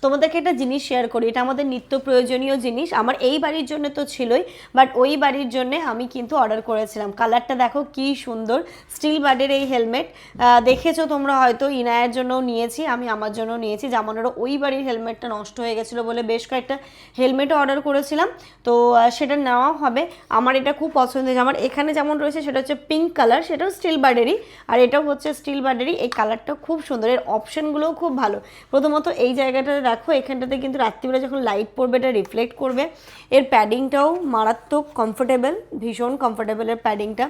তোমাদেরকে একটা জিনিস শেয়ার করি, এটা আমাদের নিত্য প্রয়োজনীয় জিনিস, আমার এই বাড়ির জন্য তো ছিলই, বাট ওই বাড়ির জন্য আমি কিন্তু অর্ডার করেছিলাম। কালারটা দেখো কি সুন্দর, স্টিল বার্ডের এই হেলমেট। দেখেছো তোমরা হয়তো, ইনায়ের জন্য নিয়েছি, আমি আমার জন্য নিয়েছি। জামানেরও ওই বাড়ির হেলমেটটা নষ্ট হয়ে গেছিলো বলে বেশ কয়েকটা হেলমেটও অর্ডার করেছিলাম, তো সেটা নেওয়া হবে। আমার এটা খুব পছন্দ হয়েছে। আমার এখানে যেমন রয়েছে সেটা হচ্ছে পিঙ্ক কালার, সেটাও স্টিল বার্ডেরই, আর এটাও হচ্ছে স্টিল বার্ডেরই। এই কালারটা খুব সুন্দর, এর অপশনগুলোও খুব ভালো। প্রথমত এই জায়গাটা দেখো, এখানটাতে কিন্তু রাত্রিবেলা যখন লাইট পড়বে এটা রিফ্লেক্ট করবে। এর প্যাডিংটাও মারাত্মক কমফোর্টেবল, ভীষণ কমফোর্টেবল এর প্যাডিংটা।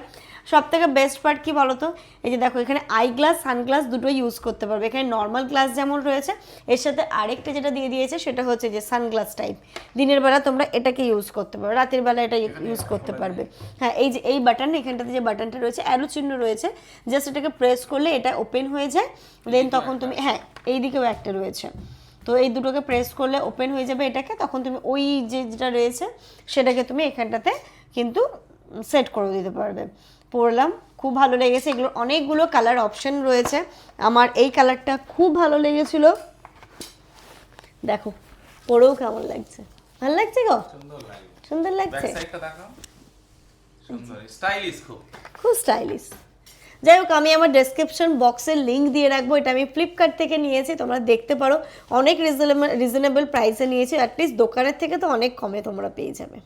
সব থেকে বেস্ট পার্ট কি বলো তো, এই যে দেখো এখানে আই গ্লাস সানগ্লাস দুটোই ইউজ করতে পারবে। এখানে নর্মাল গ্লাস যেমন রয়েছে, এর সাথে আরেকটা যেটা দিয়ে দিয়েছে সেটা হচ্ছে যে সানগ্লাস টাইপ। দিনের বেলা তোমরা এটাকে ইউজ করতে পারবে, রাতের বেলা এটা ইউজ করতে পারবে। হ্যাঁ, এই যে এই বাটন, এখানটাতে যে বাটনটা রয়েছে অ্যারো চিহ্ন রয়েছে, জাস্ট এটাকে প্রেস করলে এটা ওপেন হয়ে যায়। দেন তখন তুমি, হ্যাঁ এই দিকেও একটা রয়েছে, তো এই দুটোকে প্রেস করলে ওপেন হয়ে যাবে এটাকে, তখন তুমি ওই যেটা রয়েছে সেটাকে তুমি এখানটাতে কিন্তু সেট করে দিতে পারবে। পরলাম, খুব ভালো লেগেছে। এগুলোর অনেকগুলো কালার অপশন রয়েছে, আমার এই কালারটা খুব ভালো লেগেছিল। দেখো পরেও কেমন লাগছে, ভালো লাগছে গো, সুন্দর লাগছে, খুব স্টাইলিশ। যাই হোক, আমি আমার ডেসক্রিপশন বক্সের লিঙ্ক দিয়ে রাখবো। এটা আমি ফ্লিপকার্ট থেকে নিয়েছি, তোমরা দেখতে পারো। অনেক রিজনেবল প্রাইসে নিয়েছি, অ্যাটলিস্ট দোকানের থেকে তো অনেক কমে তোমরা পেয়ে যাবে।